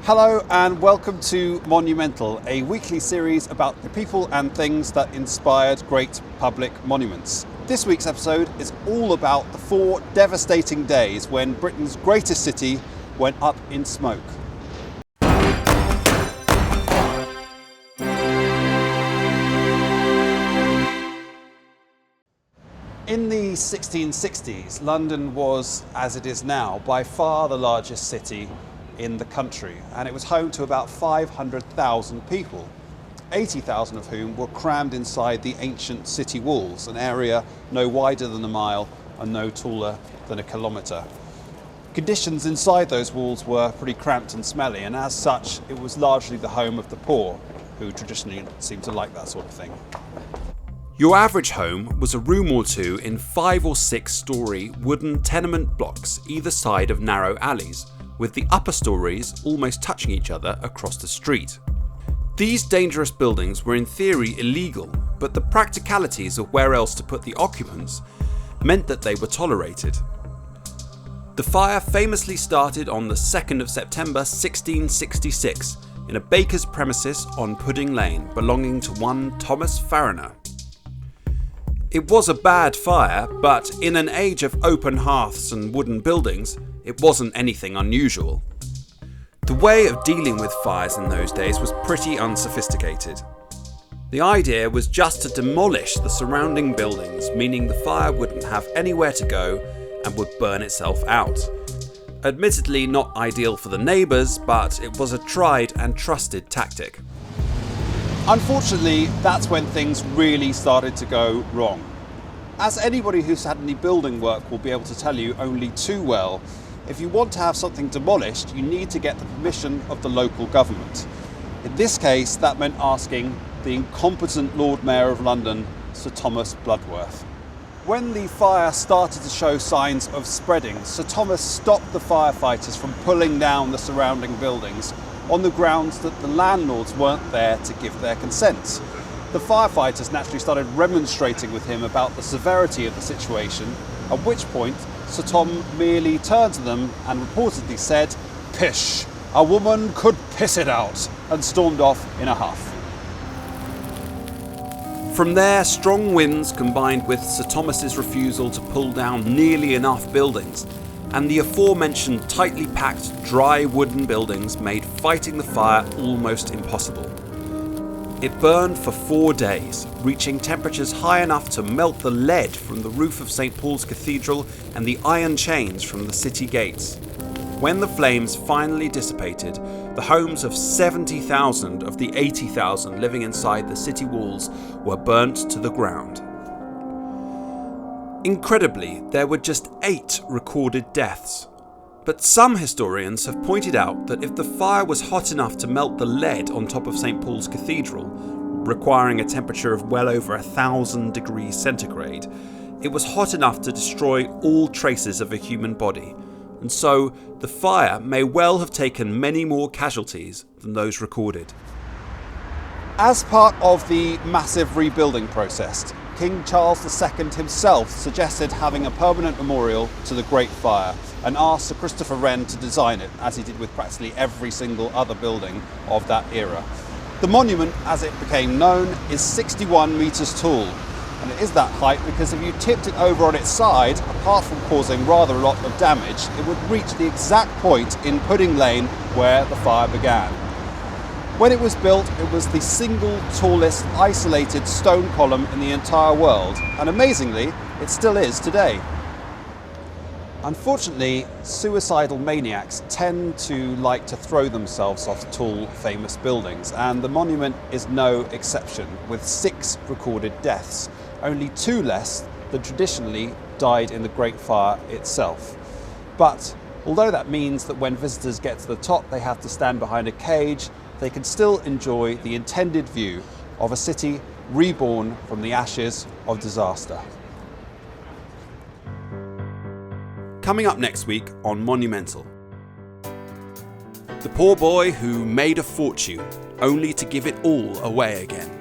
Hello and welcome to Monumental, a weekly series about the people and things that inspired great public monuments. This week's episode is all about the 4 devastating days when Britain's greatest city went up in smoke. In the 1660s, London was, as it is now, by far the largest city in the country, and it was home to about 500,000 people, 80,000 of whom were crammed inside the ancient city walls, an area no wider than a mile and no taller than a kilometre. Conditions inside those walls were pretty cramped and smelly, and as such it was largely the home of the poor, who traditionally seemed to like that sort of thing. Your average home was a room or two in 5 or 6 storey wooden tenement blocks either side of narrow alleys, with the upper stories almost touching each other across the street. These dangerous buildings were in theory illegal, but the practicalities of where else to put the occupants meant that they were tolerated. The fire famously started on the 2nd of September 1666 in a baker's premises on Pudding Lane belonging to one Thomas Fariner. It was a bad fire, but in an age of open hearths and wooden buildings, it wasn't anything unusual. The way of dealing with fires in those days was pretty unsophisticated. The idea was just to demolish the surrounding buildings, meaning the fire wouldn't have anywhere to go and would burn itself out. Admittedly not ideal for the neighbours, but it was a tried and trusted tactic. Unfortunately, that's when things really started to go wrong. As anybody who's had any building work will be able to tell you only too well, if you want to have something demolished, you need to get the permission of the local government. In this case, that meant asking the incompetent Lord Mayor of London, Sir Thomas Bloodworth. When the fire started to show signs of spreading, Sir Thomas stopped the firefighters from pulling down the surrounding buildings on the grounds that the landlords weren't there to give their consent. The firefighters naturally started remonstrating with him about the severity of the situation, at which point Sir Tom merely turned to them and reportedly said, "Pish, a woman could piss it out," and stormed off in a huff. From there, strong winds combined with Sir Thomas's refusal to pull down nearly enough buildings, and the aforementioned tightly packed dry wooden buildings made fighting the fire almost impossible. It burned for 4 days, reaching temperatures high enough to melt the lead from the roof of St. Paul's Cathedral and the iron chains from the city gates. When the flames finally dissipated, the homes of 70,000 of the 80,000 living inside the city walls were burnt to the ground. Incredibly, there were just 8 recorded deaths. But some historians have pointed out that if the fire was hot enough to melt the lead on top of St. Paul's Cathedral, requiring a temperature of well over 1,000 degrees centigrade, it was hot enough to destroy all traces of a human body, and so the fire may well have taken many more casualties than those recorded. As part of the massive rebuilding process, King Charles II himself suggested having a permanent memorial to the Great Fire and asked Sir Christopher Wren to design it, as he did with practically every single other building of that era. The monument, as it became known, is 61 metres tall, and it is that height because if you tipped it over on its side, apart from causing rather a lot of damage, it would reach the exact point in Pudding Lane where the fire began. When it was built, it was the single tallest isolated stone column in the entire world, and amazingly, it still is today. Unfortunately, suicidal maniacs tend to like to throw themselves off tall, famous buildings, and the monument is no exception, with 6 recorded deaths, only 2 less than traditionally died in the Great Fire itself. But although that means that when visitors get to the top they have to stand behind a cage, they can still enjoy the intended view of a city reborn from the ashes of disaster. Coming up next week on Monumental. The poor boy who made a fortune only to give it all away again.